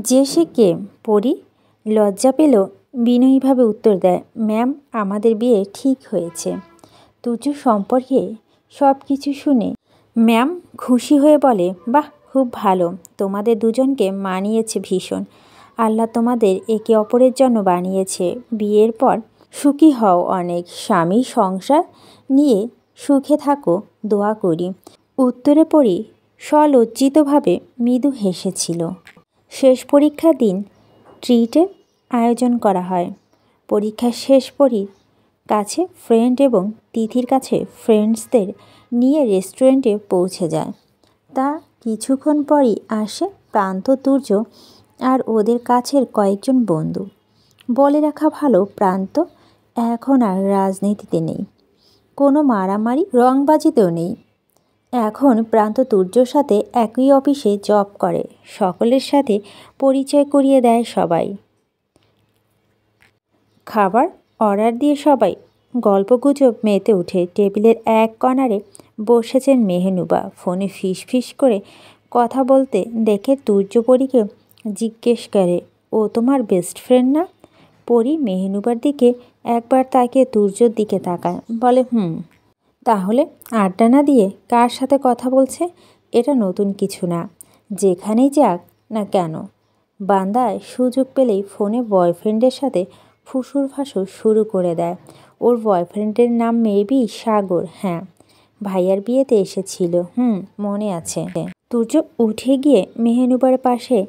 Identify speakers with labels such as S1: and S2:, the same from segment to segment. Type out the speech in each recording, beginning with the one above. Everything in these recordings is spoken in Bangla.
S1: যে সে কে? পরি লজ্জা পেল বিনয়ীভাবে উত্তর দেয়, ম্যাম আমাদের বিয়ে ঠিক হয়েছে। তুর্য সম্পর্কে সব কিছু শুনে ম্যাম খুশি হয়ে বলে, বাহ খুব ভালো, তোমাদের দুজনকে মানিয়েছে ভীষণ। আল্লাহ তোমাদের একে অপরের জন্য বানিয়েছে। বিয়ের পর সুখী হও অনেক, স্বামী সংসার নিয়ে সুখে থাকো দোয়া করি। উত্তরে পরি সলজ্জিতভাবে মৃদু হেসেছিল। শেষ পরীক্ষার দিন ট্রিটের আয়োজন করা হয়। পরীক্ষা শেষ পরির কাছে ফ্রেন্ড এবং তিথির কাছে ফ্রেন্ডসদের নিয়ে রেস্টুরেন্টে পৌঁছে যায়। তা কিছুক্ষণ পরই আসে প্রান্ত, তুর্য আর ওদের কাছের কয়েকজন বন্ধু। বলে রাখা ভালো, প্রান্ত এখন আর রাজনীতিতে নেই, কোনো মারামারি রংবাজিতেও নেই। এখন প্রান্ত তুর্যর সাথে একই অফিসে জব করে। সকলের সাথে পরিচয় করিয়ে দেয় সবাই। খাবার অর্ডার দিয়ে সবাই গল্পগুজব মেতে উঠে। টেবিলের এক কর্নারে বসেছেন মেহনুবা। ফোনে ফিস ফিস করে কথা বলতে দেখে তুর্য পরীকে জিজ্ঞেস করে, ও তোমার বেস্ট ফ্রেন্ড না? পরি মেহনুবার দিকে একবার তাকিয়ে তুর্যর দিকে তাকায়, বলে হুম। তাহলে আড্ডা না দিয়ে কার সাথে কথা বলছে? এটা নতুন কিছু না, যেখানেই যাক না কেন বান্দায় সুযোগ পেলেই ফোনে বয়ফ্রেন্ডের সাথে ফুসুর ফাসুর শুরু করে দেয়। ওর বয়ফ্রেন্ডের নাম মেবি সাগর। হ্যাঁ, ভাইয়ার বিয়েতে এসেছিল, মনে আছে। তুর্য উঠে গিয়ে মেহনুবার পাশে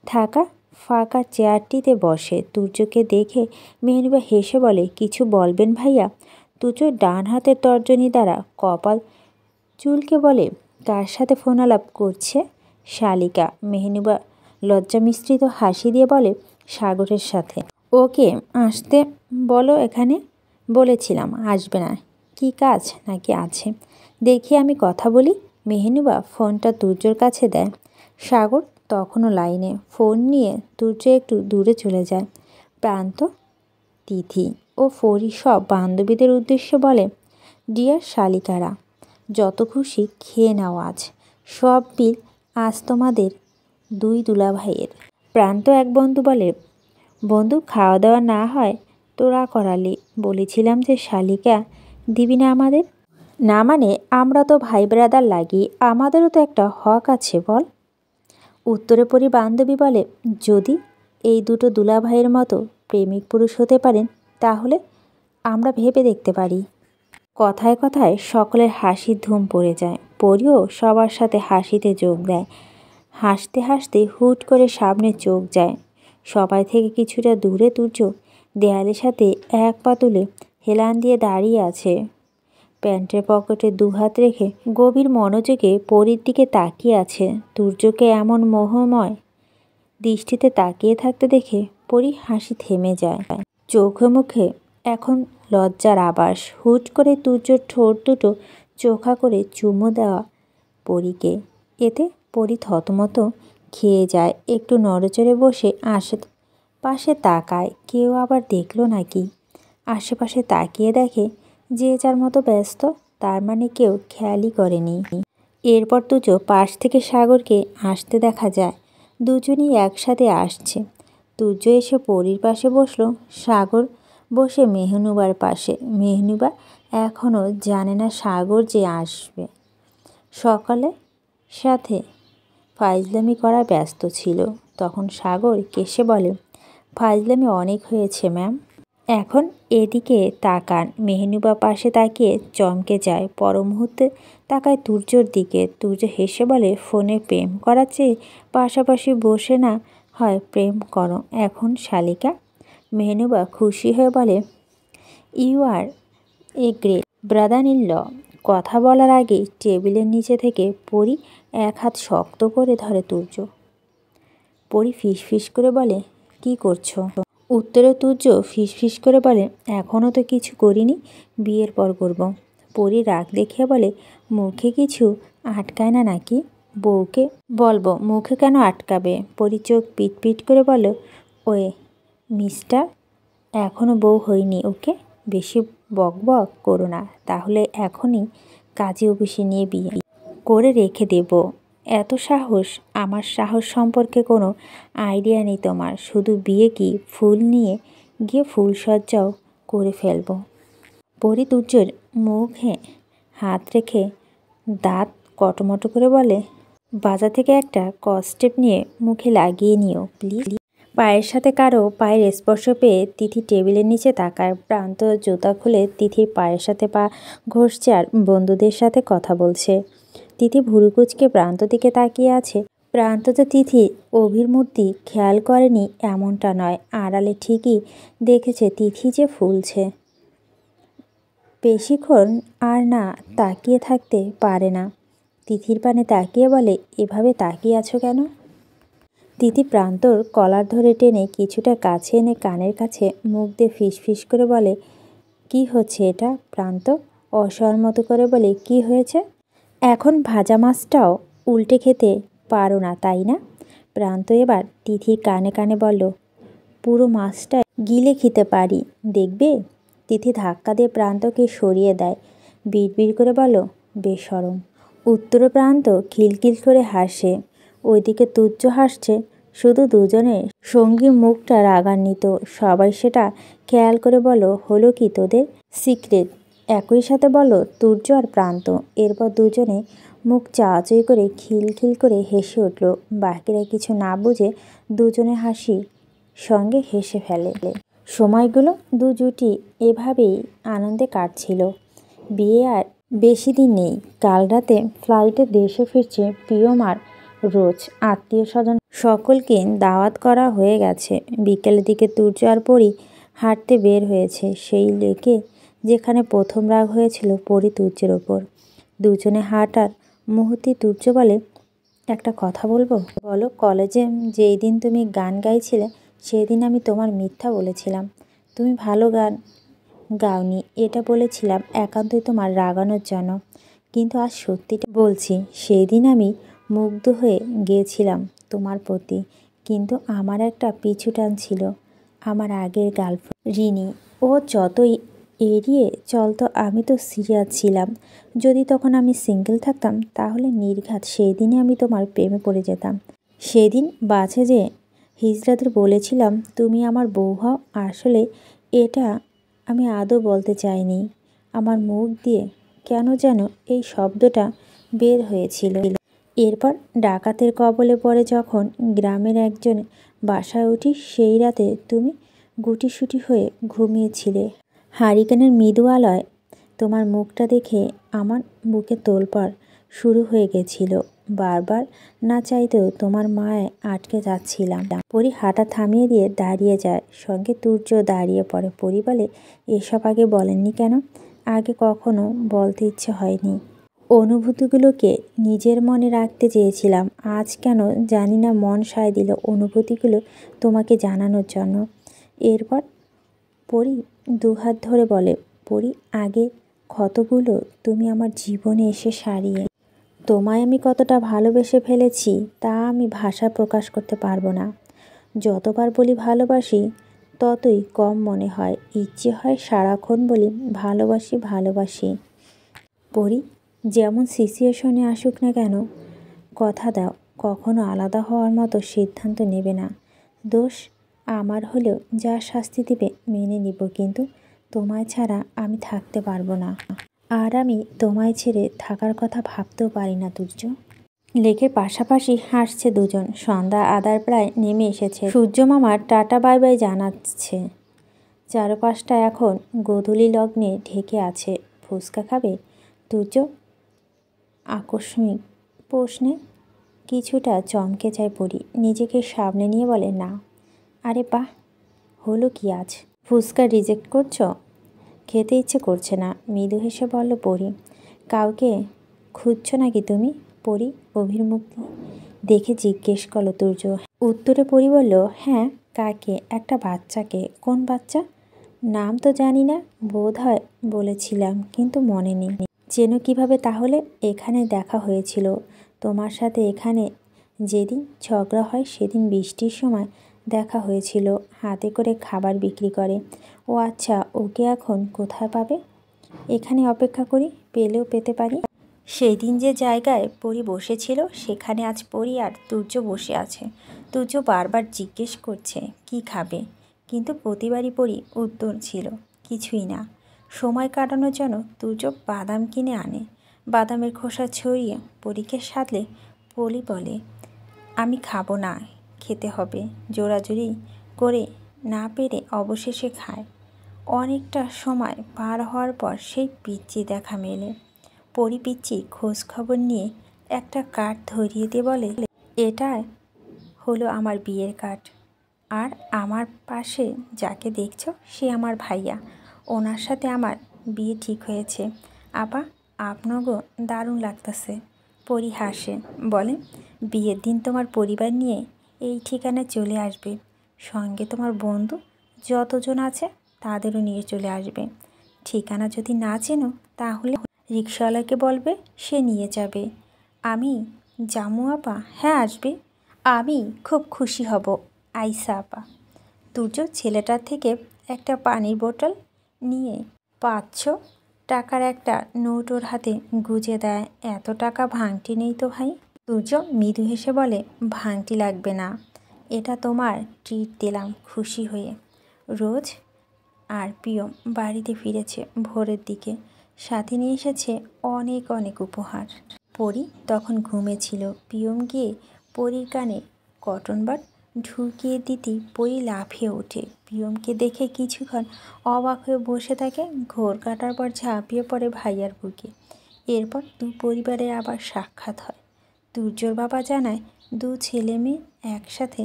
S1: থাকা ফাঁকা চেয়ারটিতে বসে। তুর্যকে দেখে মেহনুবা হেসে বলে, কিছু বলবেন ভাইয়া? তুর্য ডান হাতের তর্জনী দ্বারা কপাল চুলকে বলে, কার সাথে ফোন আলাপ করছে? শালিকা। মেহনুবা লজ্জা মিশ্রিত হাসি দিয়ে বলে, সাগরের সাথে। ওকে আসতে বলো এখানে। বলেছিলাম আসবে না। কি কাজ নাকি আছে? দেখি আমি কথা বলি। মেহনুবা ফোনটা তুর্যর কাছে দেয়। সাগর তখনও লাইনে। ফোন নিয়ে তুর্য একটু দূরে চলে যায়। প্রান্ত, তিথি ও ফরি সব বান্ধবীদের উদ্দেশ্যে বলে, ডিয়ার শালিকারা, যত খুশি খেয়ে নাও আজ। সব বিল আজ তোমাদের দুই দুলাভাইয়ের। প্রান্ত এক বন্ধু বলে, বন্ধু খাওয়া দাওয়া না হয় তোরা করালি। বলেছিলাম যে শালিকা দিবি না আমাদের? না মানে আমরা তো ভাই ব্রাদার লাগি, আমাদেরও তো একটা হক আছে বল। উত্তরে পরি বান্ধবী বলে, যদি এই দুটো দুলাভাইয়ের মতো প্রেমিক পুরুষ হতে পারেন তাহলে আমরা ভেবে দেখতে পারি। কথায় কথায় সকলের হাসির ধুম পড়ে যায়। পরিও সবার সাথে হাসিতে যোগ দেয়। হাসতে হাসতে হুট করে সামনে চোখ যায়। সবাই থেকে কিছুটা দূরে তুর্য দেয়ালের সাথে এক পা তুলে হেলান দিয়ে দাঁড়িয়ে আছে। প্যান্টের পকেটে দুহাত রেখে গভীর মনোযোগে পরীর দিকে তাকিয়ে আছে। তুর্যকে এমন মোহময় দৃষ্টিতে তাকিয়ে থাকতে দেখে পরী হাসি থেমে যায়। চোখে মুখে এখন লজ্জার আভাস। হুট করে তুর্যর ঠোঁট দুটো চোখা করে চুমু দেওয়া পরীকে। এতে পরী থতমত খেয়ে যায়। একটু নড়েচড়ে বসে আশেপাশে তাকায়, কেউ আবার দেখলো নাকি। আশেপাশে তাকিয়ে দেখে যে যার মতো ব্যস্ত, তার মানে কেউ খেয়ালই করেনি। এরপর তুর্য পাশ থেকে সাগরকে আসতে দেখা যায়। দুজনই একসাথে আসছে। তুর্য এসে পরীর পাশে বসলো, সাগর বসে মেহনুবার পাশে। মেহনুবা এখনও জানে না সাগর যে আসবে। সকালে সাথে ফাইজলামি করা ব্যস্ত ছিল। তখন সাগর কেসে বলে, ফাইজলামি অনেক হয়েছে ম্যাম। এখন এদিকে তাকান। মেহনুবা পাশে তাকিয়ে চমকে যায়। পর মুহূর্তে তাকায় তুর্যর দিকে। তুর্য হেসে বলে, ফোনে প্রেম করার চেয়ে পাশাপাশি বসে না হয় প্রেম করো এখন শালিকা। মেহনুবা খুশি হয়ে বলে, you are a great brother in law. কথা বলার আগেই টেবিলের নিচে থেকে পরি এক হাত শক্ত করে ধরে তুর্য। পরি ফিস ফিস করে বলে, কি করছো? উত্তরে তুর্য ফিস ফিস করে বলে, এখনও তো কিছু করিনি, বিয়ের পর করব। পরি রাগ দেখিয়ে বলে, মুখে কিছু আটকায় না নাকি? বউকে বলবো, মুখে কেন আটকাবে? পরি চোখ পিট পিট করে বলে, ওয়ে মিস্টার, এখনও বউ হয়নি ওকে। বেশি বক বক করো না, তাহলে এখনই কাজী অফিসে নিয়ে বিয়ে করে রেখে দেব। এত সাহস? আমার সাহস সম্পর্কে কোনো আইডিয়া নেই তোমার। শুধু বিয়ে কি, ফুল নিয়ে গিয়ে ফুলসজ্জাও করে ফেলবো। পরি তুর্যর মুখে হাত রেখে দাঁত কটমটো করে বলে, বাজার থেকে একটা কস্টেপ নিয়ে মুখে লাগিয়ে নিও প্লিজ। পায়ের সাথে কারো পায়ের স্পর্শ পেয়ে তিথি টেবিলের নিচে তাকায়। প্রান্ত জুতা খুলে তিথির পায়ের সাথে পা ঘষছে আর বন্ধুদের সাথে কথা বলছে। তিথি ভুরু কুঁচকে প্রান্ত দিকে তাকিয়ে আছে। প্রান্ত তো তিথির অভিমূর্তি খেয়াল করেনি এমনটা নয়, আড়ালে ঠিকই দেখেছে তিথি যে ফুলছে। বেশিক্ষণ আর না তাকিয়ে থাকতে পারে না। তিথির পানে তাকিয়ে বলে, এভাবে তাকিয়ে আছো কেন? তিথি প্রান্তর কলার ধরে টেনে কিছুটা কাছে এনে কানের কাছে মুখ দিয়ে ফিসফিস করে বলে, কি হচ্ছে এটা? প্রান্ত অসহার মতো করে বলে, কি হয়েছে? এখন ভাজা মাছটাও উল্টে খেতে পারো না তাই না? প্রান্ত এবার তিথির কানে কানে বলল, পুরো মাছটা গিলে খেতে পারি, দেখবে? তিথি ধাক্কা দিয়ে প্রান্তকে সরিয়ে দেয়। বিড়বিড় করে বলো, বেশরম। উত্তরে প্রান্ত খিলখিল করে হাসে। ওইদিকে তুচ্ছ হাসছে। শুধু দুজনের সঙ্গী মুখটা রাগান্বিত। সবাই সেটা খেয়াল করে বলো, হলো কি তোদের সিক্রেট? একই সাথে বলো তুর্য আর প্রান্ত। এরপর দুজনে মুখ চাওয়াচই করে খিলখিল করে হেসে উঠল। বাকিরা কিছু না বুঝে দুজনে হাসি সঙ্গে হেসে ফেলে। সময়গুলো দু জুটি এভাবেই আনন্দে কাটছিল। বিয়ে আর বেশি দিন নেই। কাল রাতে ফ্লাইটে দেশে ফিরছে প্রিয়মার রোজ। আত্মীয় স্বজন সকলকে দাওয়াত করা হয়ে গেছে। বিকেলের দিকে তুর্য আর পরি হাঁটতে বের হয়েছে সেই লেকে যেখানে প্রথম রাগ হয়েছিল পরি তুর্যের ওপর। দুজনে হাঁটার মুহূর্তে তুর্য বলে, একটা কথা বলবো? বলো। কলেজে যেই দিন তুমি গান গাইছিলে সেই দিন আমি তোমার মিথ্যা বলেছিলাম। তুমি ভালো গান গাওনি এটা বলেছিলাম একান্তই তোমার রাগানোর জন্য। কিন্তু আজ সত্যিটা বলছি, সেই দিন আমি মুগ্ধ হয়ে গিয়েছিলাম তোমার প্রতি। কিন্তু আমার একটা পিছু টান ছিল আমার আগের গার্লফ্রেন্ড রিনি। ও যতই এড়িয়ে চলতো আমি তো সিরিয়াস ছিলাম। যদি তখন আমি সিঙ্গেল থাকতাম তাহলে নির্ঘাত সেই দিনে আমি তোমার প্রেমে পড়ে যেতাম। সেদিন বাসে যে হিজড়াদের বলেছিলাম তুমি আমার বউ হও, আসলে এটা আমি আদৌ বলতে চাইনি। আমার মুখ দিয়ে কেন যেন এই শব্দটা বের হয়েছিল। এরপর ডাকাতের কবলে পড়ে যখন গ্রামের একজন বাসায় উঠি সেই রাতে তুমি গুটিসুটি হয়ে ঘুমিয়েছিলে। হারিকেনের মৃদু আলোয় তোমার মুখটা দেখে আমার বুকে তোলপাড় শুরু হয়ে গেছিল। বারবার না চাইতেও তোমার মায়ে আটকে যাচ্ছিলাম। পরি হাঁটা থামিয়ে দিয়ে দাঁড়িয়ে যায়। সঙ্গে তুর্য দাঁড়িয়ে পড়ে। পরি বলে, এসব আগে বলেননি কেন? আগে কখনো বলতে ইচ্ছে হয়নি। অনুভূতিগুলোকে নিজের মনে রাখতে চেয়েছিলাম। আজ কেন জানি না মন সায় দিল অনুভূতিগুলো তোমাকে জানানোর জন্য। এরপর পরি দুহাত ধরে বলে, পরি আগে ক্ষতগুলো তুমি আমার জীবনে এসে সারিয়ে। তোমায় আমি কতটা ভালোবেসে ফেলেছি তা আমি ভাষা প্রকাশ করতে পারবো না। যতবার বলি ভালোবাসি ততই কম মনে হয়। ইচ্ছে হয় সারাক্ষণ বলি ভালোবাসি ভালোবাসি। পরি যেমন সিচুয়েশনে আসুক না কেন কথা দাও কখনো আলাদা হওয়ার মতো সিদ্ধান্ত নেবে না। দোষ আমার হলেও যা শাস্তি দিবে মেনে নিব, কিন্তু তোমায় ছাড়া আমি থাকতে পারবো না। আর আমি তোমায় ছেড়ে থাকার কথা ভাবতেও পারি না তুর্য। লেকের পাশাপাশি হাসছে দুজন। সন্ধ্যা আদার প্রায় নেমে এসেছে। সূর্য মামার টাটা বাই বাই জানাচ্ছে। চারপাশটা এখন গোধূলি লগ্নে ঢেকে আছে। ফুচকা খাবে? তুর্য আকস্মিক প্রশ্নে কিছুটা চমকে যায় পরি। নিজেকে সামনে নিয়ে বলে, না। আরে বাহ, হলো কি আজ? ফুচকা রিজেক্ট করছো? খেতে ইচ্ছে করছে না, মৃদু হেসে বলল পরি। কাউকে খুঁজছো নাকি তুমি? পরি অভিমুখী দেখে জিজ্ঞেস করলো তুর্য। উত্তরে পরি বলল, হ্যাঁ। কাকে? একটা বাচ্চাকে। কোন বাচ্চা? নাম তো জানি না, বোধ হয় বলেছিলাম কিন্তু মনে নেই। চেনো কিভাবে তাহলে? এখানে দেখা হয়েছিল তোমার সাথে। এখানে যেদিন ঝগড়া হয় সেদিন বৃষ্টির সময় দেখা হয়েছিল। হাতে করে খাবার বিক্রি করে। ও আচ্ছা, ওকে এখন কোথায় পাবে? এখানে অপেক্ষা করি, পেলেও পেতে পারি। সেই দিন যে জায়গায় পরি বসেছিল সেখানে আজ পরি আর তুর্য বসে আছে। তুর্য বারবার জিজ্ঞেস করছে কি খাবে, কিন্তু প্রতিবারই পরি উত্তর ছিল কিছুই না। সময় কাটানোর জন্য তুর্য বাদাম কিনে আনে। বাদামের খোসা ছড়িয়ে পরীকে সাধলে পরি বলে আমি খাবো না, খেতে হবে। জোরাজুরি করে না পেরে অবশেষে খায়। অনেকটা সময় পার হওয়ার পর সেই পিচ্চি দেখা মেলে। পরি পিচ্চি খোঁজ খবর নিয়ে একটা কার্ড ধরিয়ে দিয়ে বলে এটা হলো আমার বিয়ের কার্ড, আর আমার পাশে যাকে দেখছো সে আমার ভাইয়া, ওনার সাথে আমার বিয়ে ঠিক হয়েছে। আপা আপনাগো দারুণ লাগতেছে। পরি হাসে, বলে বিয়ের দিন তোমার পরিবার নিয়ে এই ঠিকানায় চলে আসবে, সঙ্গে তোমার বন্ধু যতজন আছে তাদেরও নিয়ে চলে আসবে। ঠিকানা যদি না চেনো তাহলে রিক্সাওয়ালাকে বলবে, সে নিয়ে যাবে। আমি জামু আপা? হ্যাঁ আসবে, আমি খুব খুশি হব আইসা আপা। তুর্য ছেলেটার থেকে একটা পানির বোতল নিয়ে 500 টাকার একটা নোট ওর হাতে গুজে দেয়। এত টাকা ভাঙটি নেই তো ভাই। তুর্য মৃদু হেসে বলে ভাঙটি লাগবে না, এটা তোমার ট্রিট দিলাম খুশি হয়ে। রোজ আর পিয়ম বাড়িতে ফিরেছে ভোরের দিকে, সাথে নিয়ে এসেছে অনেক অনেক উপহার। পরি তখন ঘুমেছিল। পিয়ম গিয়ে পরির কানে কটন বাড ঢুকিয়ে দিতেই পরি লাফিয়ে ওঠে। পিয়মকে দেখে কিছুক্ষণ অবাক হয়ে বসে থাকে, ঘোর কাটার পর ঝাঁপিয়ে পড়ে ভাইয়ার বুকে। এরপর দু পরিবারের আবার সাক্ষাৎ হয়। তুর্যর বাবা জানায় দু ছেলে মেয়ে একসাথে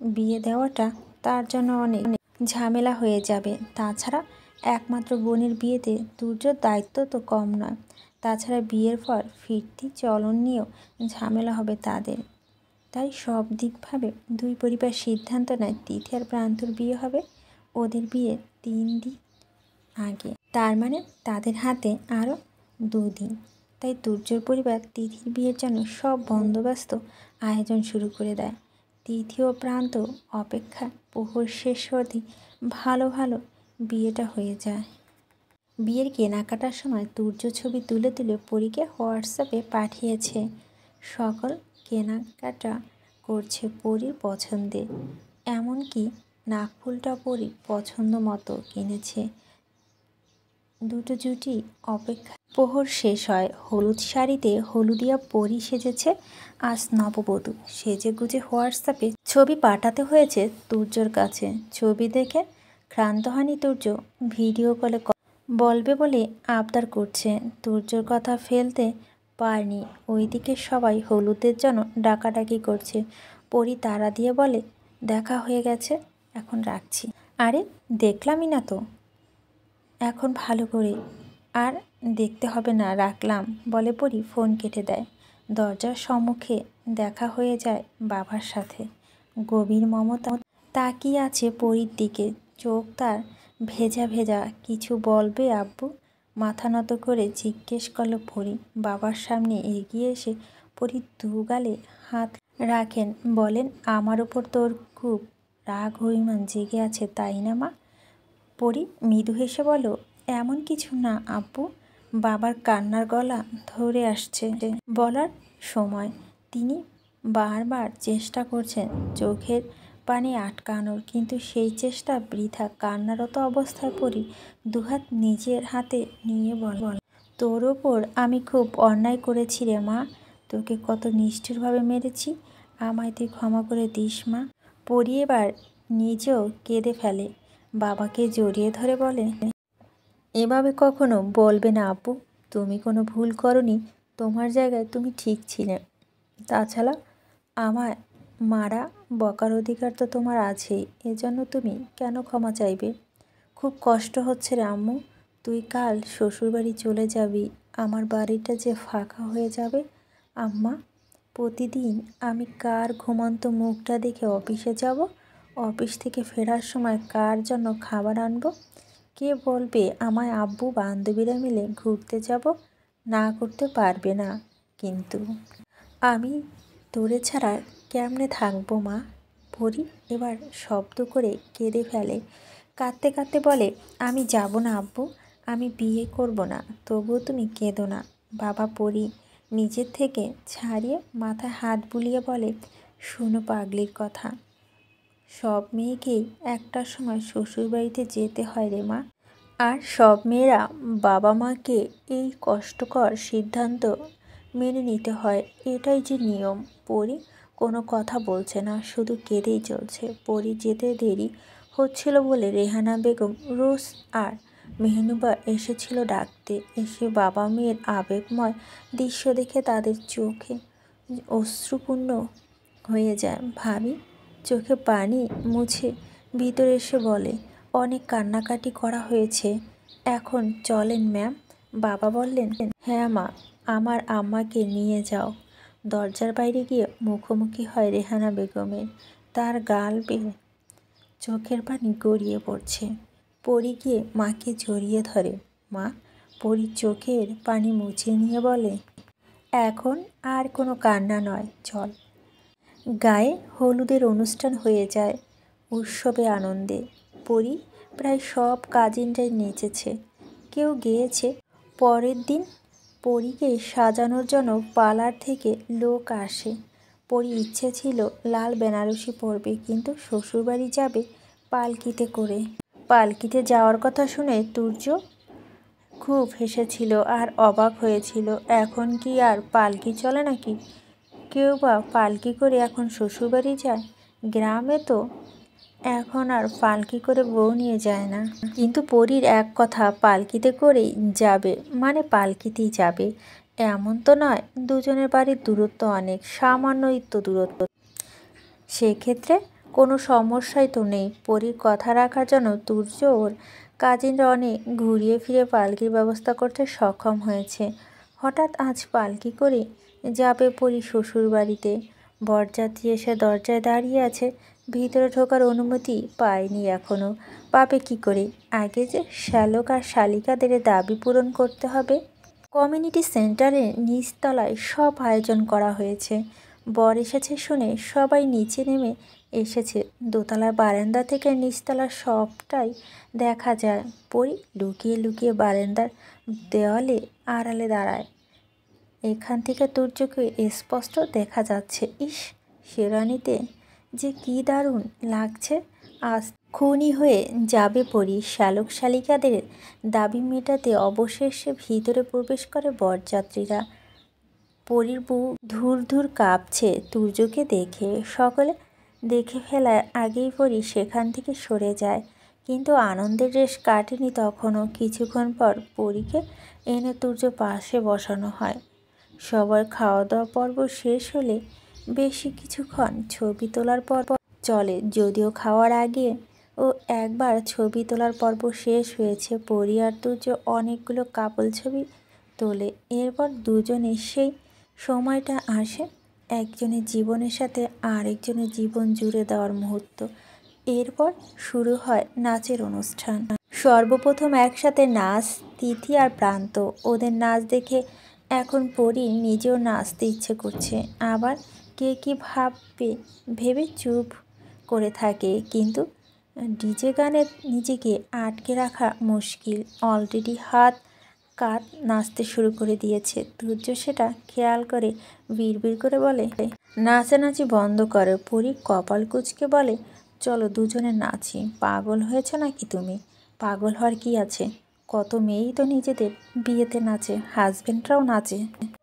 S1: বিয়ে দেওয়াটা তার জন্য অনেক ঝামেলা হয়ে যাবে। তাছাড়া একমাত্র বোনের বিয়েতে তুর্যর দায়িত্ব তো কম নয়। তাছাড়া বিয়ের পর ফিরতি চলন নিয়েও ঝামেলা হবে তাদের। তাই সব দিকভাবে দুই পরিবার সিদ্ধান্ত নেয় তিথি আর প্রান্তর বিয়ে হবে ওদের বিয়ের 3 দিন আগে, তার মানে তাদের হাতে আরও 2 দিন। তাই তুর্যর পরিবার তিথির বিয়ের জন্য সব বন্দোবস্ত আয়োজন শুরু করে দেয়। তিথি ও প্রান্ত অপেক্ষা প্রহর শেষ হতে ভালো ভালো বিয়েটা হয়ে যায়। বিয়ের কেনাকাটার সময় তুর্য ছবি তুলে তুলে পরীকে হোয়াটসঅ্যাপে পাঠিয়েছে। সকল কেনাকাটা করছে পরীর পছন্দের, এমনকি নাকফুলটা পরীর পছন্দ মতো কিনেছে। দুটো জুটি অপেক্ষা। প্রহর শেষ হয়, হলুদ শাড়িতে হলুদিয়া পরি সেজেছে আজ নববধূ। সেজেগুজে হোয়াটসঅ্যাপে ছবি পাঠাতে হয়েছে তুর্যর কাছে। ছবি দেখে ক্লান্ত হয়নি তুর্য, ভিডিও কলে বলবে বলে আবদার করছে। তুর্যর কথা ফেলতে পারেনি। ওইদিকে সবাই হলুদের জন্য ডাকাডাকি করছে। পরি তাড়া দিয়ে বলে দেখা হয়ে গেছে, এখন রাখছি। আরে দেখলামই না তো এখন ভালো করে, আর দেখতে হবে না, রাখলাম বলে পরি ফোন কেটে দেয়। দরজার সম্মুখে দেখা হয়ে যায় বাবার সাথে। গভীর মমতা তাকিয়ে আছে পরির দিকে, চোখ তার ভেজা ভেজা। কিছু বলবে আব্বু? মাথা নত করে জিজ্ঞেস করল পরি। বাবার সামনে এগিয়ে এসে পরি দু গালে হাত রাখেন, বলেন আমার ওপর তোর খুব রাগ অভিমান জেগে আছে তাই না মা? পরি মৃদু হেসে বলো এমন কিছু না আব্বু। বাবার কান্নার গলা ধরে আসছে বলার সময়। তিনি বারবার চেষ্টা করছেন চোখের পানি আটকানোর, কিন্তু সেই চেষ্টা বৃথা। কান্নারত অবস্থায় পরি দুহাত নিজের হাতে নিয়ে বল তোর ওপর আমি খুব অন্যায় করেছি রে মা, তোকে কত নিষ্ঠুরভাবে মেরেছি, আমায় তুই ক্ষমা করে দিস মা। পরি এবার নিজেও কেঁদে ফেলে, বাবাকে জড়িয়ে ধরে বলে এভাবে কখনো বলবে না আব্বু, তুমি কোনো ভুল করনি, তোমার জায়গায় তুমি ঠিক ছিলে। তাছাড়া আমায় মারা বকার অধিকার তো তোমার আছেই, এজন্য তুমি কেন ক্ষমা চাইবে? খুব কষ্ট হচ্ছে রে আম্মু, তুই কাল শ্বশুরবাড়ি চলে যাবি, আমার বাড়িটা যে ফাঁকা হয়ে যাবে। আম্মা প্রতিদিন আমি কার ঘুমন্ত মুখটা দেখে অফিসে যাব, অফিস থেকে ফেরার সময় কার জন্য খাবার আনবো, কে বলবে আমায় আব্বু বান্ধবীরা মিলে ঘুরতে যাব? না করতে পারবে না, কিন্তু আমি তোরে ছাড়া কেমনে থাকবো মা? পরি এবার শব্দ করে কেঁদে ফেলে, কাঁদতে কাঁদতে বলে আমি যাব না আব্বু, আমি বিয়ে করব না, তবুও তুমি কেঁদো না। বাবা পরি নিজের থেকে ছাড়িয়ে মাথায় হাত বুলিয়ে বলে, শোনো পাগলির কথা, সব মেয়েকেই একটা সময় শ্বশুরবাড়িতে যেতে হয় রে মা। আর সব মেয়েরা বাবা মাকে এই কষ্টকর সিদ্ধান্ত মেনে নিতে হয়, এটাই যে নিয়ম। পরি কোনো কথা বলছে না, শুধু কেঁদেই চলছে। পরি যেতে দেরি হচ্ছিল বলে রেহানা বেগম, রোজ আর মেহনুবা এসেছিল ডাকতে। এসে বাবা মেয়ের আবেগময় দৃশ্য দেখে তাদের চোখে অশ্রুপূর্ণ হয়ে যায়। ভাবি চোখে পানি মুছে ভিতরে এসে বলে, অনেক কান্নাকাটি করা হয়েছে, এখন চলেন ম্যাম। বাবা বললেন, হ্যাঁ মা, আমার আম্মাকে নিয়ে যাও। দরজার বাইরে গিয়ে মুখোমুখি হয় রেহানা বেগমের। তার গাল বেয়ে চোখের পানি গড়িয়ে পড়ছে। পরি গিয়ে মাকে জড়িয়ে ধরে। মা পরির চোখের পানি মুছে নিয়ে বলে, এখন আর কোনো কান্না নয়, চল। গায়ে হলুদের অনুষ্ঠান হয়ে যায় উৎসবে আনন্দে। পরি প্রায় সব কাজিনরাই নেচেছে, কেউ গেয়েছে। পরের দিন পরীকে সাজানোর জন্য পার্লার থেকে লোক আসে। পরি ইচ্ছে ছিল লাল বেনারসি পরবে, কিন্তু শ্বশুরবাড়ি যাবে পালকিতে করে। পালকিতে যাওয়ার কথা শুনে তুর্য খুব হেসেছিল আর অবাক হয়েছিল। এখন কি আর পালকি চলে নাকি? কেউ বা পালকি করে এখন শ্বশুরবাড়ি যায়? গ্রামে তো এখন আর পালকি করে বউ নিয়ে যায় না। কিন্তু পরীর এক কথা, পালকিতে করেই যাবে, মানে পালকিতেই যাবে। এমন তো নয়, দুজনের বাড়ির দূরত্ব অনেক, সামান্যই তো দূরত্ব, সেক্ষেত্রে কোনো সমস্যাই তো নেই। পরীর কথা রাখার জন্য তুর্য ওর কাজিনরা অনেক ঘুরিয়ে ফিরে পালকির ব্যবস্থা করতে সক্ষম হয়েছে। হঠাৎ আজ পালকি করে যাবে পরী শ্বশুর বাড়িতে। বরযাত্রী এসে দরজায় দাঁড়িয়ে আছে, ভিতরে ঢোকার অনুমতি পায়নি এখনও। পাবে কী করে? আগে যে শ্যালক আর শালিকাদের দাবি পূরণ করতে হবে। কমিউনিটি সেন্টারের নিচতলায় সব আয়োজন করা হয়েছে। বর এসেছে শুনে সবাই নিচে নেমে এসেছে। দোতলার বারান্দা থেকে নিচতলার সবটাই দেখা যায়। পরি লুকিয়ে লুকিয়ে বারান্দার দেওয়ালে আড়ালে দাঁড়ায়। এখান থেকে তুর্যকে স্পষ্ট দেখা যাচ্ছে। ইস, শেরানিতে যে কী দারুণ লাগছে। আজ খুনি হয়ে যাবে পরি। শ্যালক শালিকাদের দাবি মেটাতে অবশেষে ভিতরে প্রবেশ করে বরযাত্রীরা। পরির বুক ধুর ধুর কাঁপছে তুর্যকে দেখে। সকলে দেখে ফেলার আগেই পরি সেখান থেকে সরে যায়, কিন্তু আনন্দের রেশ কাটেনি তখনও। কিছুক্ষণ পর পরীকে এনে তুর্য পাশে বসানো হয়। সবার খাওয়া দাওয়া পর্ব শেষ হলে বেশি কিছুক্ষণ ছবি তোলার পর্ব চলে। যদিও খাওয়ার আগে ও একবার ছবি তোলার পর্ব শেষ হয়েছে, পরি আর তুর্য অনেকগুলো কাপল ছবি তোলে। এরপর দুজনে সেই সময়টা আসে একজনের জীবনের সাথে আরেকজনের জীবন জুড়ে দেওয়ার মুহূর্ত। এরপর শুরু হয় নাচের অনুষ্ঠান। সর্বপ্রথম একসাথে নাচ তিথি আর প্রান্ত। ওদের নাচ দেখে এখন পরি নিজেও নাচতে ইচ্ছে করছে। আবার কে কী ভাববে ভেবে চুপ করে থাকে। কিন্তু ডিজে গানে নিজেকে আটকে রাখা মুশকিল। অলরেডি হাত কাত নাচতে শুরু করে দিয়েছে। তুর্য সেটা খেয়াল করে বিড়বিড় করে বলে, নাচানাচি বন্ধ করো। পরি কপাল কুঁচকে বলে, চলো দুজনে নাচি। পাগল হয়েছ নাকি তুমি? পাগল হওয়ার কি আছে? কত মেয়েই তো নিজেদের বিয়েতে নাচে, হাজবেন্ডরাও নাচে।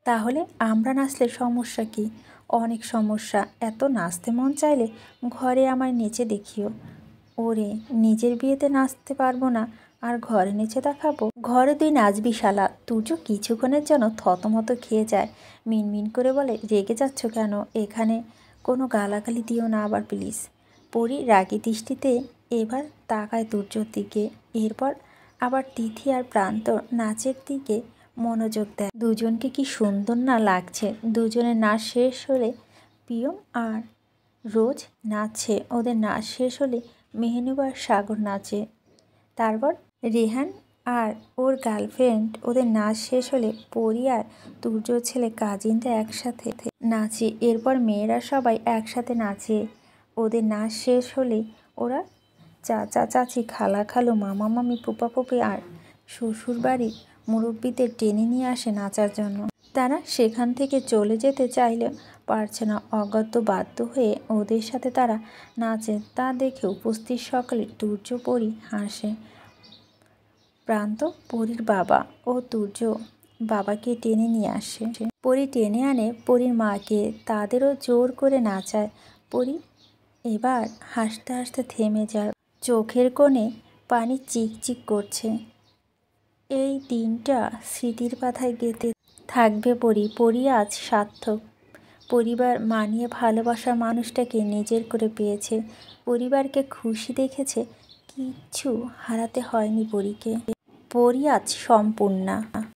S1: তাহলে আমরা নাচলে সমস্যা কি? অনেক সমস্যা। এত নাচতে মন চাইলে ঘরে আমায় নেচে দেখিও। ওরে, নিজের বিয়েতে নাচতে পারবো না আর ঘরে নেচে দেখাবো? ঘরে তুই নাচবি শালা। তুর্য কিছুক্ষণের জন্য থতমত খেয়ে যায়। মিনমিন করে বলে, রেগে যাচ্ছ কেন? এখানে কোনো গালাগালি দিও না আবার প্লিজ। পরি রাগী দৃষ্টিতে এবার তাকায় তুর্যর দিকে, এরপর আবার তিথি আর প্রান্ত নাচের দিকে মনোযোগ দেয়। দুজনকে কি সুন্দর না লাগছে। দুজনের নাচ শেষ হলে পিয়ম আর রোজ নাচছে। ওদের নাচ শেষ হলে মেহনুবা আর সাগর নাচে। তারপর রেহান আর ওর গার্লফ্রেন্ড। ওদের নাচ শেষ হলে পরি আর তুর্যর ছেলে কাজিনরা একসাথে নাচে। এরপর মেয়েরা সবাই একসাথে নাচে। ওদের নাচ শেষ হলে ওরা চাচা চাচি, খালা খালু, মামা মামি, ফুপা ফুপি আর শ্বশুরবাড়ির মুরব্বীদের টেনে নিয়ে আসে নাচার জন্য। তারা সেখান থেকে চলে যেতে চাইলেও পারছে না। অগত্য বাধ্য হয়ে ওদের সাথে তারা নাচে। তা দেখে উপস্থিত সকলে তুর্য পরি হাসে। প্রান্ত পরীর বাবা ও তুর্য বাবাকে টেনে নিয়ে আসে। পরী টেনে আনে পরীর মাকে, তাদেরও জোর করে নাচায়। পরী এবার হাসতে হাসতে থেমে যায়, চোখের কোণে পানি চিকচিক করছে। এই দিনটা স্মৃতির পাতায় গেঁথে থাকবে পরী। পরী আজ সার্থক। পরিবার মানিয়ে ভালোবাসার মানুষটাকে নিজের করে পেয়েছে, পরিবারকে খুশি দেখেছে। কিচ্ছু হারাতে হয়নি পরীকে। পরী আজ সম্পূর্ণা।